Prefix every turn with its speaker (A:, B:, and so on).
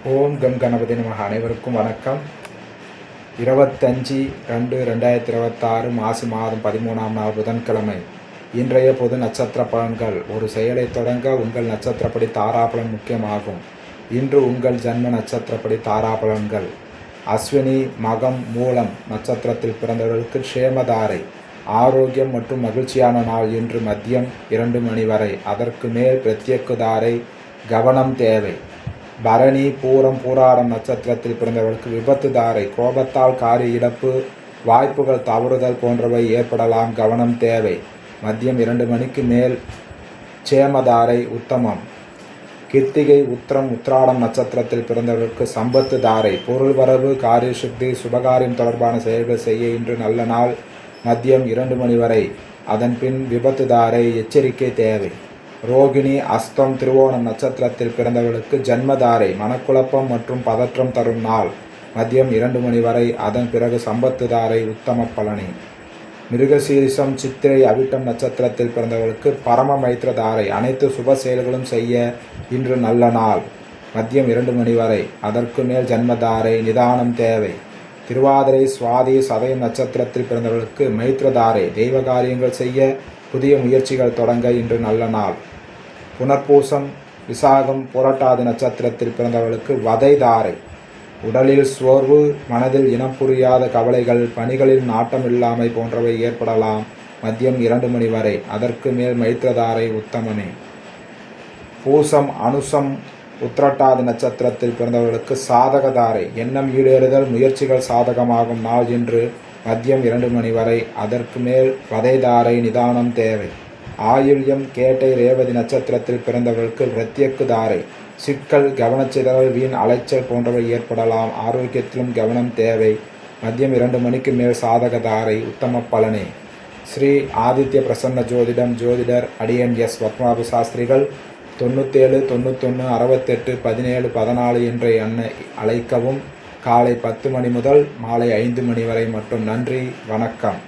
A: ஓம் come Ganapathi நமக. அனைவருக்கும் வணக்கம். 25/2/2026 மாசி மாதம் 13ஆம் நாள் புதன்கிழமை. இன்றைய பொது நட்சத்திர பலன்கள். ஒரு செயலை தொடங்க உங்கள் நட்சத்திரப்படி தாராபலன் முக்கியமாகும். இன்று உங்கள் ஜன்ம நட்சத்திரப்படி தாராபலன்கள். அஸ்வினி, மகம், மூலம் நட்சத்திரத்தில் பிறந்தவர்களுக்கு க்ஷேமதாரை, ஆரோக்கியம் மற்றும் மகிழ்ச்சியான நாள். இன்று மதியம் 2 மணி வரை. அதற்கு மேல் பிரத்யேகதாரை, கவனம் தேவை. பரணி, பூரம், பூராடம் நட்சத்திரத்தில் பிறந்தவர்களுக்கு விபத்து தாரை, கோபத்தால் காரிய இழப்பு, வாய்ப்புகள் தவறுதல் போன்றவை ஏற்படலாம், கவனம் தேவை. மதியம் 2 மணிக்கு மேல் சேமதாரை, உத்தமம். கிருத்திகை, உத்திரம், உத்திராடம் நட்சத்திரத்தில் பிறந்தவர்களுக்கு சம்பத்து தாரை, பொருள் வரவு, காரிய சுத்தி, சுபகாரியம் தொடர்பான செயல்கள் செய்ய இன்று நல்ல நாள். மதியம் 2 மணி வரை. அதன் பின் விபத்து தாரை, எச்சரிக்கை தேவை. ரோகிணி, அஸ்தம், திருவோணம் நட்சத்திரத்தில் பிறந்தவர்களுக்கு ஜன்மதாரை, மனக்குழப்பம் மற்றும் பதற்றம் தரும் நாள். மதியம் 2 மணி வரை. அதன் பிறகு சம்பத்து தாரை, உத்தம பலனி. மிருகசீரிஷம், சித்திரை, அவிட்டம் நட்சத்திரத்தில் பிறந்தவர்களுக்கு பரம மைத்திர தாரை, அனைத்து சுப செயல்களும் செய்ய இன்று நல்ல நாள். மதியம் 2 மணி வரை. அதற்கு மேல் ஜன்மதாரை, நிதானம் தேவை. திருவாதிரை, சுவாதி, சதயம் நட்சத்திரத்தில் பிறந்தவர்களுக்கு மைத்திரதாரை, தெய்வ காரியங்கள் செய்ய, புதிய முயற்சிகள் தொடங்க இன்று நல்ல நாள். புனர்பூசம், விசாகம், புரட்டாதி நட்சத்திரத்தில் பிறந்தவர்களுக்கு வதைதாரை, உடலில் சோர்வு, மனதில் இனம் புரியாத கவலைகள், பணிகளில் நாட்டமில்லாமை போன்றவை ஏற்படலாம். மதியம் 2 மணி வரை. அதற்கு மேல் மைத்திரதாரை, உத்தமனே. பூசம், அனுசம், உத்திரட்டாதி நட்சத்திரத்தில் பிறந்தவர்களுக்கு சாதகதாரை, எண்ணம் ஈடேறுதல், முயற்சிகள் சாதகமாகும் நாள் இன்று. மதியம் 2 மணி வரை. அதற்கு மேல் வதைதாரை, நிதானம் தேவை. ஆயுள்யம், கேட்டை, ரேவதி நட்சத்திரத்தில் பிறந்தவர்களுக்கு பிரத்யேகதாரை, சிக்கல், கவனச்சிதறல், வீண் அலைச்சல் போன்றவை ஏற்படலாம், ஆரோக்கியத்திலும் கவனம் தேவை. மதியம் 2 மணிக்கு மேல் சாதகதாரை, உத்தம பலனே. ஸ்ரீ ஆதித்ய பிரசன்ன ஜோதிடம். ஜோதிடர் அடியன் எஸ். பத்மநாப சாஸ்திரிகள். 97 91 68 17 14 என்ற எண்ணை அழைக்கவும். காலை 10 மணி முதல் மாலை 5 மணி வரை மட்டும். நன்றி, வணக்கம்.